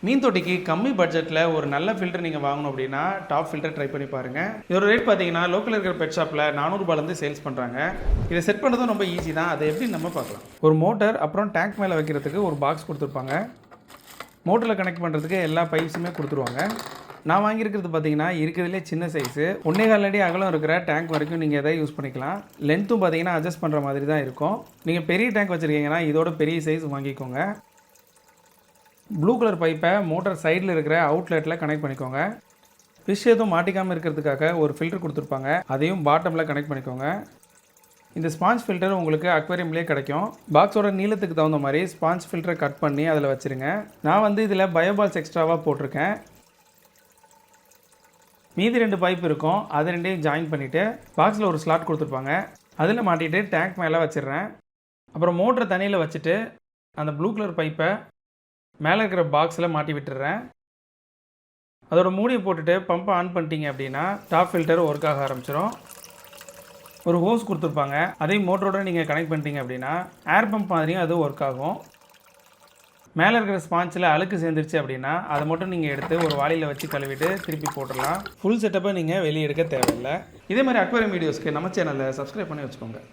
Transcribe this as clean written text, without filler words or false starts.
மீன் தொட்டிக்கு கம்மி பட்ஜெட்டில் ஒரு நல்ல ஃபில்டர் நீங்கள் வாங்கணும் அப்படின்னா டாப் ஃபில்டர் ட்ரை பண்ணி பாருங்கள். இதோட ரேட் பார்த்தீங்கன்னா லோக்கலில் இருக்கிற பெட் ஷாப்பில் 400 ரூபாயிலேருந்து சேல்ஸ் பண்ணுறாங்க. இதை செட் பண்ணுறதும் ரொம்ப ஈஸி தான். அதை எப்படி நம்ம பார்க்கலாம். ஒரு மோட்டர் அப்புறம் டேங்க் மேலே வைக்கிறதுக்கு ஒரு பாக்ஸ் கொடுத்துருப்பாங்க. மோட்டரில் கனெக்ட் பண்ணுறதுக்கு எல்லா பைப்ஸுமே கொடுத்துருவாங்க. நான் வாங்கியிருக்கிறது பார்த்தீங்கன்னா இருக்கிறதுலே சின்ன சைஸு 1.25 அடி அகலம் இருக்கிற டேங்க் வரைக்கும் நீங்கள் எதை யூஸ் பண்ணிக்கலாம். லென்த்தும் பார்த்தீங்கன்னா அட்ஜஸ்ட் பண்ணுற மாதிரி தான் இருக்கும். நீங்கள் பெரிய டேங்க் வச்சுருக்கீங்கன்னா இதோட பெரிய சைஸ் வாங்கிக்கோங்க. ப்ளூ கலர் பைப்பை மோட்டர் சைடில் இருக்கிற அவுட்லெட்டில் கனெக்ட் பண்ணிக்கோங்க. ஃபிஷ் எதுவும் மாட்டிக்காமல் இருக்கிறதுக்காக ஒரு ஃபில்டர் கொடுத்துருப்பாங்க. அதையும் பாட்டமில் கனெக்ட் பண்ணிக்கோங்க. இந்த ஸ்பாஞ்ச் ஃபில்டர் உங்களுக்கு அக்வேரியம்லேயே கிடைக்கும். பாக்ஸோட நீளத்துக்கு தகுந்த மாதிரி ஸ்பாஞ்ச் ஃபில்டரை கட் பண்ணி அதில் வச்சுருங்க. நான் இதில் பயோபால்ஸ் எக்ஸ்ட்ராவாக போட்டிருக்கேன். மீதி 2 பைப் இருக்கும். அது 2ஐயும் ஜாயின் பண்ணிவிட்டு பாக்ஸில் ஒரு ஸ்லாட் கொடுத்துருப்பாங்க. அதில் மாட்டிட்டு டேங்க் மேலே வச்சிடுறேன். அப்புறம் மோட்டரை தண்ணியில் வச்சுட்டு அந்த ப்ளூ கலர் பைப்பை மேலே இருக்கிற பாக்ஸில் மாட்டி விட்டுறேன். அதோட மூடியை போட்டுட்டு பம்பை ஆன் பண்ணிட்டீங்க அப்படின்னா டாப் ஃபில்டர் ஒர்க் ஆக ஆரம்பிச்சிடும். ஒரு ஹோஸ் கொடுத்துருப்பாங்க. அதையும் மோட்டரோட நீங்கள் கனெக்ட் பண்ணிட்டீங்க அப்படின்னா ஏர் பம்ப் மாதிரியும் அது ஒர்க் ஆகும். மேலே இருக்கிற ஸ்பாஞ்சில் அழுக்கு சேர்ந்துருச்சு அப்படின்னா அதை மட்டும் நீங்கள் எடுத்து ஒரு வாளியில் வச்சு கழுவிட்டு திருப்பி போட்டுடலாம். ஃபுல் செட்டப்பை நீங்கள் வெளியே எடுக்க தேவையில்லை. இதே மாதிரி அக்வேரியம் வீடியோஸ்க்கு நம்ம சேனலை சப்ஸ்கிரைப் பண்ணி வச்சுக்கோங்க.